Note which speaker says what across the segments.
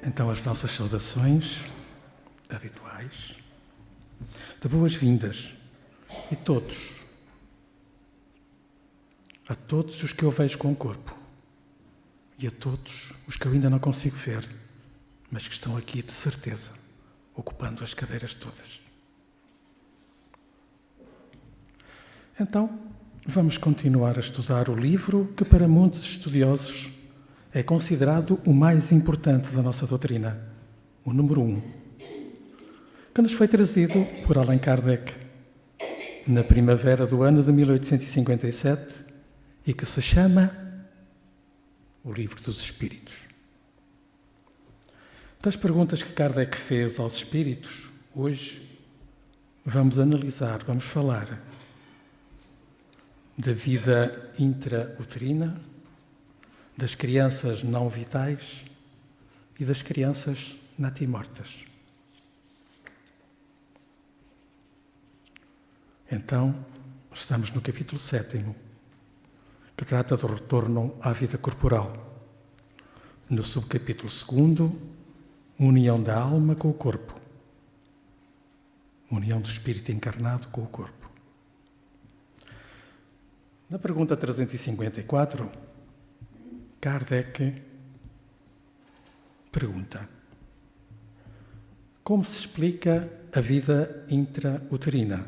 Speaker 1: Então, as nossas saudações habituais de boas-vindas a todos os que eu vejo com o corpo e a todos os que eu ainda não consigo ver, mas que estão aqui de certeza, ocupando as cadeiras todas. Então, vamos continuar a estudar o livro que para muitos estudiosos é considerado o mais importante da nossa doutrina, o número 1, que nos foi trazido por Allan Kardec na primavera do ano de 1857 e que se chama O Livro dos Espíritos. Das perguntas que Kardec fez aos espíritos, hoje vamos analisar, vamos falar da vida intrauterina, das crianças não vitais e das crianças natimortas. Então, estamos no capítulo 7º, que trata do retorno à vida corporal. No subcapítulo 2º, união da alma com o corpo. União do espírito encarnado com o corpo. Na pergunta 354, Kardec pergunta: como se explica a vida intrauterina?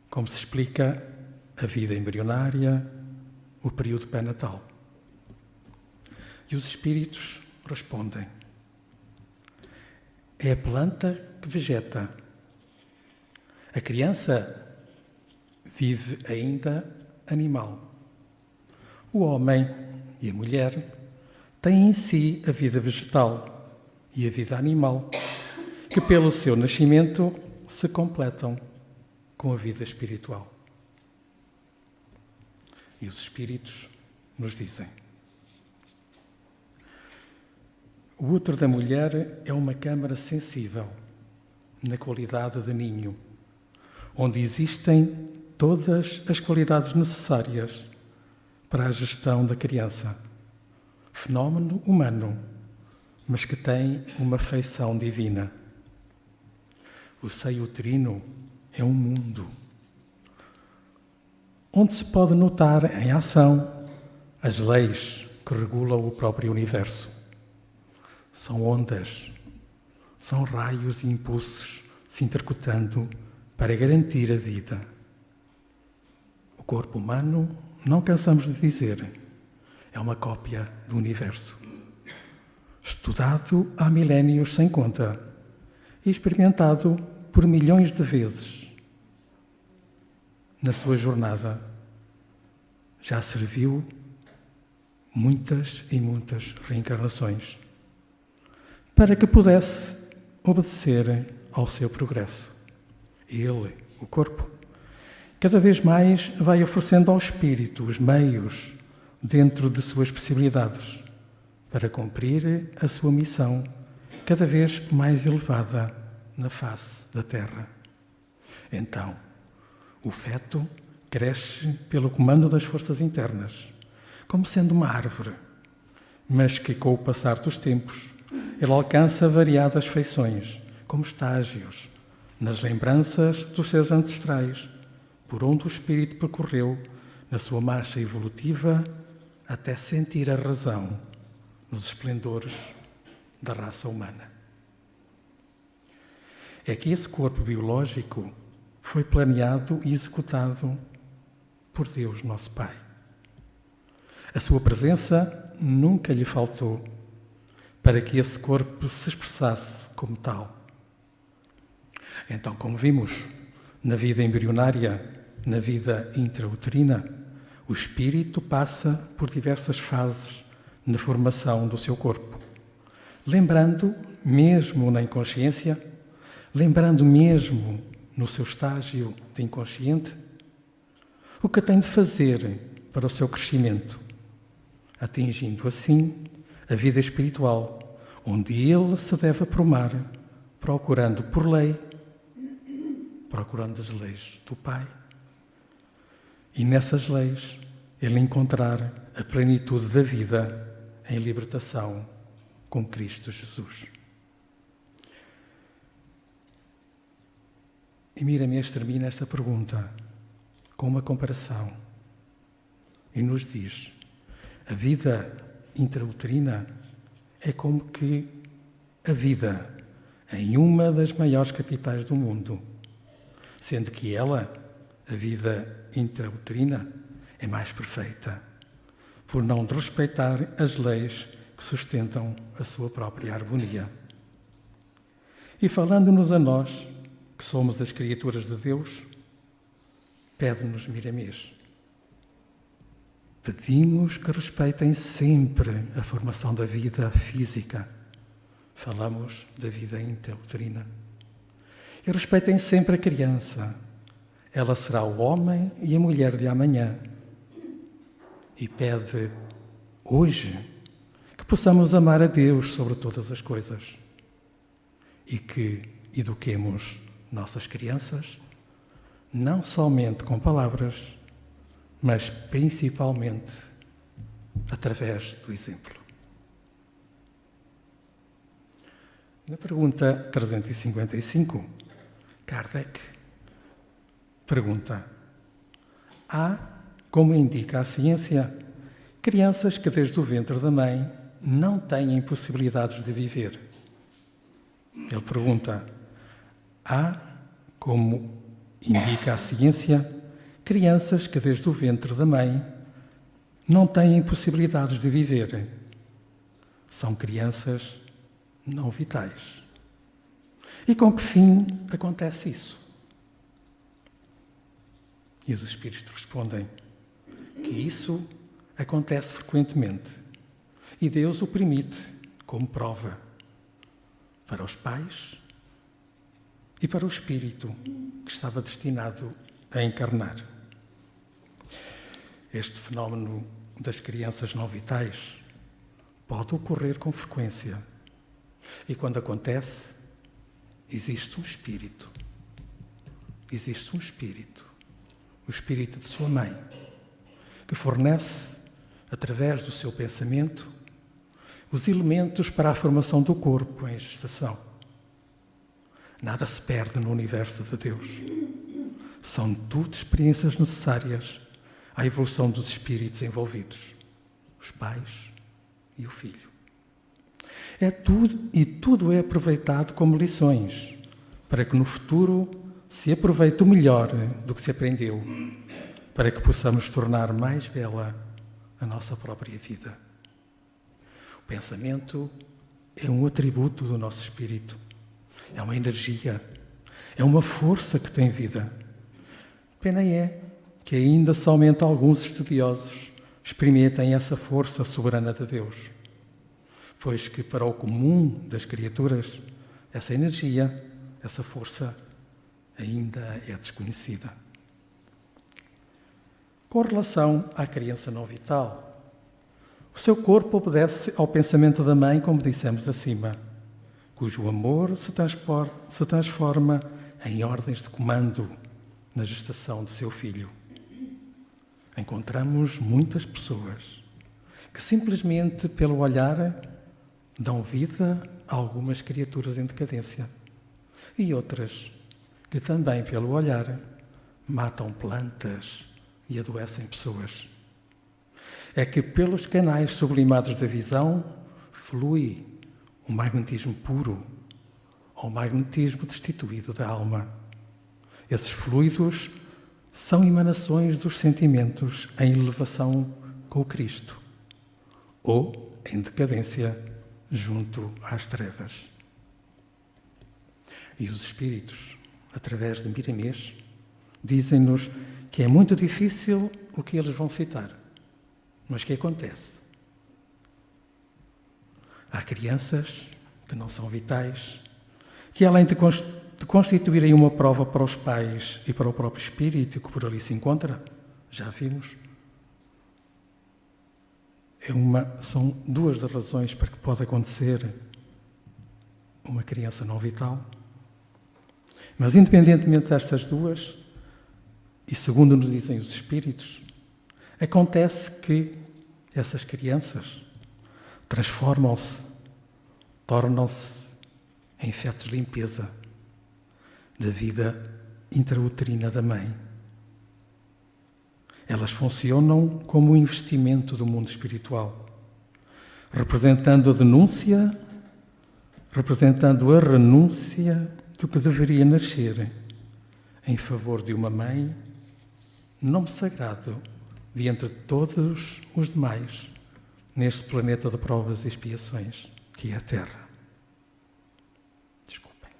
Speaker 1: Como se explica a vida embrionária, o período pré-natal? E os espíritos respondem: é a planta que vegeta. A criança vive ainda animal. O homem e a mulher têm em si a vida vegetal e a vida animal, que pelo seu nascimento se completam com a vida espiritual. E os espíritos nos dizem: o útero da mulher é uma câmara sensível, na qualidade de ninho, onde existem todas as qualidades necessárias para a gestão da criança. Fenómeno humano, mas que tem uma feição divina. O seio uterino é um mundo onde se pode notar em ação as leis que regulam o próprio universo. São ondas, são raios e impulsos se intercutando para garantir a vida. O corpo humano, não cansamos de dizer, é uma cópia do universo. Estudado há milénios sem conta e experimentado por milhões de vezes. Na sua jornada, já serviu muitas e muitas reencarnações para que pudesse obedecer ao seu progresso. Ele, o corpo, cada vez mais vai oferecendo ao espírito os meios dentro de suas possibilidades para cumprir a sua missão cada vez mais elevada na face da Terra. Então, o feto cresce pelo comando das forças internas, como sendo uma árvore, mas que com o passar dos tempos ele alcança variadas feições, como estágios, nas lembranças dos seus ancestrais, por onde o espírito percorreu na sua marcha evolutiva até sentir a razão nos esplendores da raça humana. É que esse corpo biológico foi planeado e executado por Deus, nosso Pai. A sua presença nunca lhe faltou para que esse corpo se expressasse como tal. Então, como vimos, na vida embrionária, na vida intrauterina, o espírito passa por diversas fases na formação do seu corpo, lembrando, mesmo na inconsciência, lembrando mesmo no seu estágio de inconsciente, o que tem de fazer para o seu crescimento, atingindo assim a vida espiritual, onde ele se deve aprumar, procurando por lei, procurando as leis do Pai, e nessas leis ele encontrar a plenitude da vida em libertação com Cristo Jesus. E Miramês termina esta pergunta com uma comparação e nos diz: a vida intrauterina é como que a vida em uma das maiores capitais do mundo, sendo que ela, a vida intrauterina, é mais perfeita, por não respeitar as leis que sustentam a sua própria harmonia. E falando-nos a nós, que somos as criaturas de Deus, pede-nos Miramês: pedimos que respeitem sempre a formação da vida física. Falamos da vida intrauterina. E respeitem sempre a criança. Ela será o homem e a mulher de amanhã. E pede hoje que possamos amar a Deus sobre todas as coisas e que eduquemos nossas crianças, não somente com palavras, mas principalmente através do exemplo. Na pergunta 355, Kardec pergunta: há, como indica a ciência, crianças que desde o ventre da mãe não têm possibilidades de viver? Ele pergunta: há, como indica a ciência, crianças que desde o ventre da mãe não têm possibilidades de viver? São crianças não vitais. E com que fim acontece isso? E os espíritos respondem que isso acontece frequentemente e Deus o permite como prova para os pais e para o espírito que estava destinado a encarnar. Este fenómeno das crianças não vitais pode ocorrer com frequência. E quando acontece, existe um espírito. Existe um espírito, o espírito de sua mãe, que fornece, através do seu pensamento, os elementos para a formação do corpo em gestação. Nada se perde no universo de Deus. São tudo experiências necessárias à evolução dos espíritos envolvidos, os pais e o filho. Tudo é aproveitado como lições, para que no futuro se aproveite o melhor do que se aprendeu, para que possamos tornar mais bela a nossa própria vida. O pensamento é um atributo do nosso espírito, é uma energia, é uma força que tem vida. Pena é que ainda somente alguns estudiosos experimentem essa força soberana de Deus, pois que para o comum das criaturas, essa energia, essa força, ainda é desconhecida. Com relação à criança não vital, o seu corpo obedece ao pensamento da mãe, como dissemos acima, cujo amor se transforma em ordens de comando na gestação de seu filho. Encontramos muitas pessoas que simplesmente pelo olhar dão vida a algumas criaturas em decadência e outras que também pelo olhar matam plantas e adoecem pessoas. É que pelos canais sublimados da visão flui um magnetismo puro ou magnetismo destituído da alma. Esses fluidos são emanações dos sentimentos em elevação com o Cristo ou em decadência junto às trevas. E os espíritos, através de Miramês, dizem-nos que é muito difícil o que eles vão citar, mas que acontece. Há crianças que não são vitais, que além de constituírem uma prova para os pais e para o próprio espírito que por ali se encontra, já vimos, são duas das razões para que pode acontecer uma criança não vital. Mas independentemente destas duas, e segundo nos dizem os espíritos, acontece que essas crianças transformam-se tornam-se em efeitos de limpeza da vida intrauterina da mãe. Elas funcionam como um investimento do mundo espiritual, representando a renúncia do que deveria nascer em favor de uma mãe, nome sagrado de entre todos os demais neste planeta de provas e expiações, que é a Terra. Desculpem.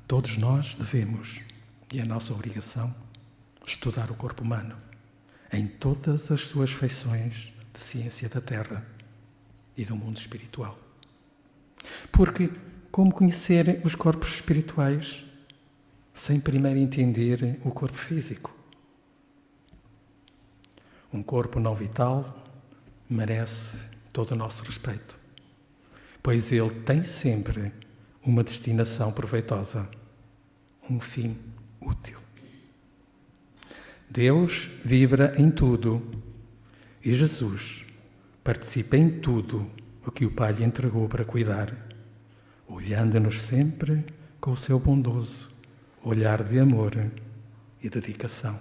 Speaker 1: Todos nós devemos, e é nossa obrigação, estudar o corpo humano em todas as suas feições de ciência da Terra e do mundo espiritual. Porque como conhecer os corpos espirituais sem primeiro entender o corpo físico? Um corpo não vital merece todo o nosso respeito, pois ele tem sempre uma destinação proveitosa, um fim útil. Deus vibra em tudo e Jesus participa em tudo o que o Pai lhe entregou para cuidar, olhando-nos sempre com o seu bondoso olhar de amor e dedicação.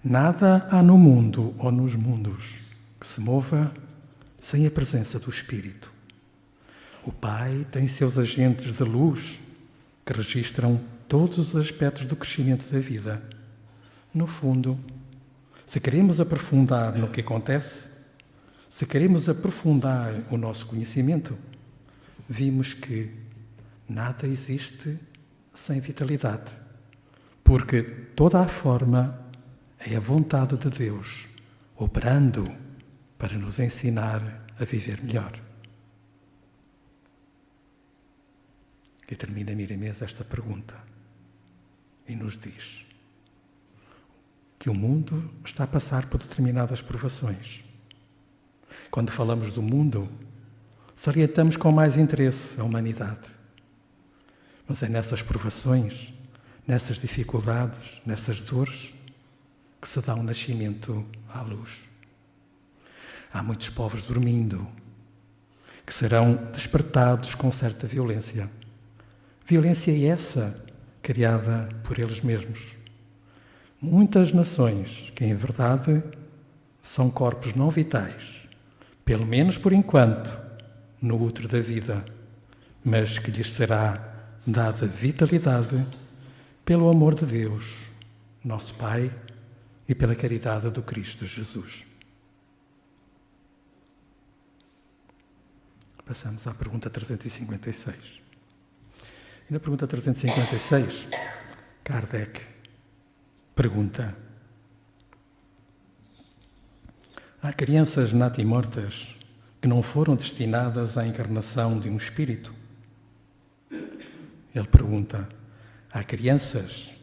Speaker 1: Nada há no mundo ou nos mundos que se mova sem a presença do Espírito. O Pai tem seus agentes de luz que registram todos os aspectos do crescimento da vida. No fundo, se queremos aprofundar no que acontece, se queremos aprofundar o nosso conhecimento, vimos que nada existe sem vitalidade, porque toda a forma é a vontade de Deus, operando para nos ensinar a viver melhor. E termina Miramês esta pergunta e nos diz que o mundo está a passar por determinadas provações. Quando falamos do mundo, salientamos com mais interesse a humanidade. Mas é nessas provações, nessas dificuldades, nessas dores, que se dá um nascimento à luz. Há muitos povos dormindo, que serão despertados com certa violência. Violência essa criada por eles mesmos. Muitas nações que, em verdade, são corpos não vitais, pelo menos por enquanto, no útero da vida, mas que lhes será dada vitalidade pelo amor de Deus, nosso Pai, e pela caridade do Cristo Jesus. Passamos à pergunta 356. E na pergunta 356, Kardec pergunta: há crianças natimortas que não foram destinadas à encarnação de um espírito? Ele pergunta: há crianças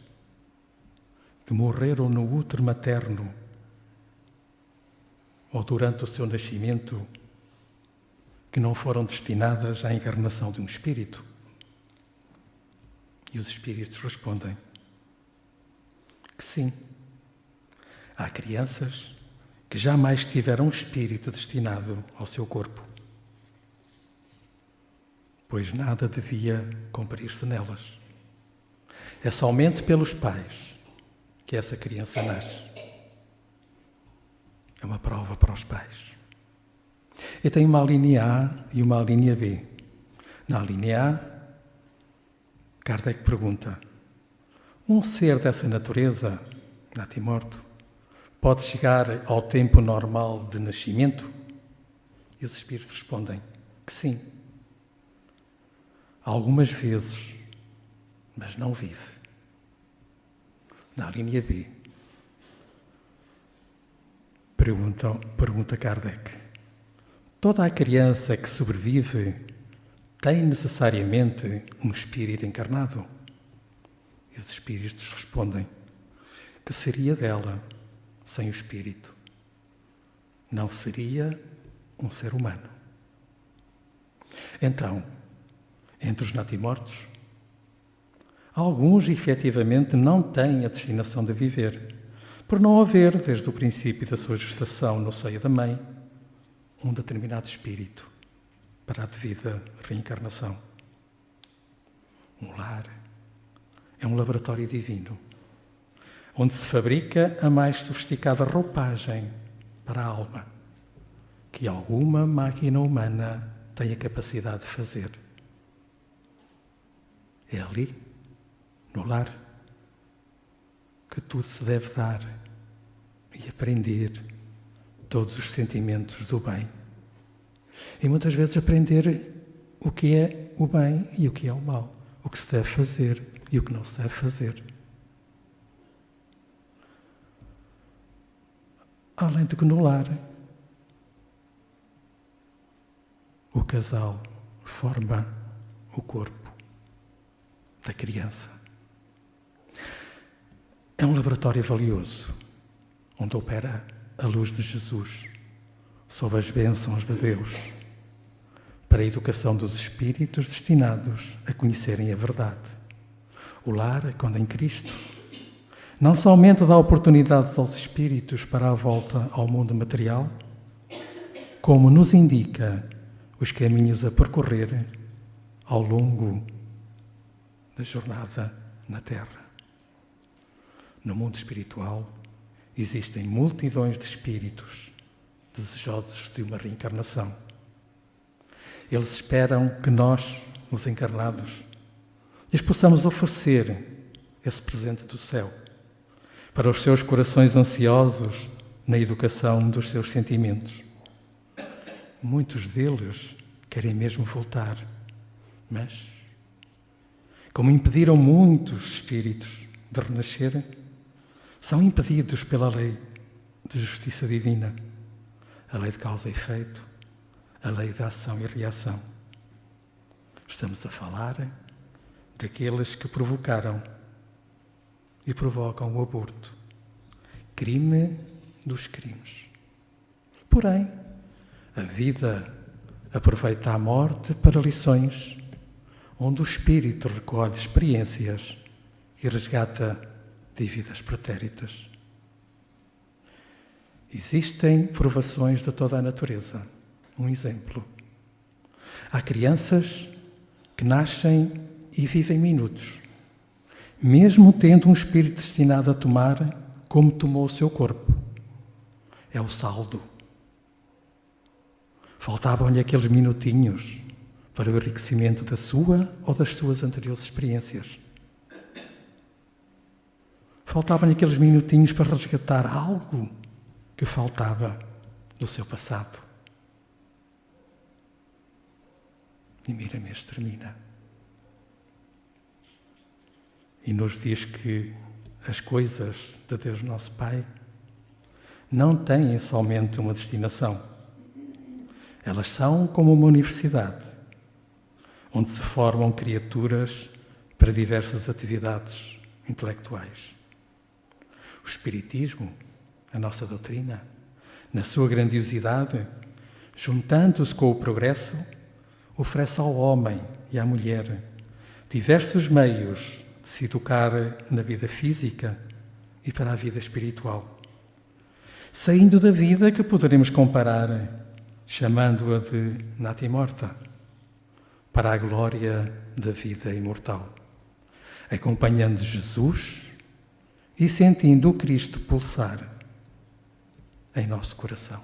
Speaker 1: que morreram no útero materno ou durante o seu nascimento que não foram destinadas à encarnação de um espírito? E os espíritos respondem que sim. Há crianças que jamais tiveram um espírito destinado ao seu corpo, pois nada devia cumprir-se nelas. É somente pelos pais que essa criança nasce. É uma prova para os pais. E tem uma linha A e uma linha B. Na linha A, Kardec pergunta: um ser dessa natureza, natimorto, pode chegar ao tempo normal de nascimento? E os espíritos respondem que sim. Algumas vezes, mas não vive. Na linha B, pergunta Kardec: toda a criança que sobrevive tem necessariamente um espírito encarnado? E os espíritos respondem que seria dela sem o espírito. Não seria um ser humano. Então, entre os natimortos, alguns efetivamente não têm a destinação de viver, por não haver, desde o princípio da sua gestação no seio da mãe, um determinado espírito para a devida reencarnação. Um lar é um laboratório divino, onde se fabrica a mais sofisticada roupagem para a alma, que alguma máquina humana tem a capacidade de fazer. É ali, no lar, que tudo se deve dar e aprender todos os sentimentos do bem. E muitas vezes aprender o que é o bem e o que é o mal, o que se deve fazer e o que não se deve fazer. Além de que no lar, o casal forma o corpo da criança. É um laboratório valioso, onde opera a luz de Jesus, sob as bênçãos de Deus, para a educação dos espíritos destinados a conhecerem a verdade. O lar, quando em Cristo, não somente dá oportunidades aos espíritos para a volta ao mundo material, como nos indica os caminhos a percorrer ao longo da jornada na Terra. No mundo espiritual existem multidões de espíritos desejosos de uma reencarnação. Eles esperam que nós, os encarnados, lhes possamos oferecer esse presente do céu para os seus corações ansiosos na educação dos seus sentimentos. Muitos deles querem mesmo voltar, mas, como impediram muitos espíritos de renascer, são impedidos pela lei de justiça divina, a lei de causa e efeito, a lei da ação e reação. Estamos a falar daqueles que provocaram e provocam o aborto, crime dos crimes. Porém, a vida aproveita a morte para lições, onde o espírito recolhe experiências e resgata dívidas pretéritas. Existem provações de toda a natureza. Um exemplo. Há crianças que nascem e vivem minutos, mesmo tendo um espírito destinado a tomar como tomou o seu corpo. É o saldo. Faltavam-lhe aqueles minutinhos para o enriquecimento da sua ou das suas anteriores experiências. Faltavam-lhe aqueles minutinhos para resgatar algo que faltava do seu passado. E Miramês termina. E nos diz que as coisas de Deus nosso Pai não têm somente uma destinação. Elas são como uma universidade, onde se formam criaturas para diversas atividades intelectuais. O Espiritismo, a nossa doutrina, na sua grandiosidade, juntando-se com o progresso, oferece ao homem e à mulher diversos meios de se educar na vida física e para a vida espiritual, saindo da vida que poderemos comparar, chamando-a de natimorta, para a glória da vida imortal, acompanhando Jesus e sentindo o Cristo pulsar em nosso coração.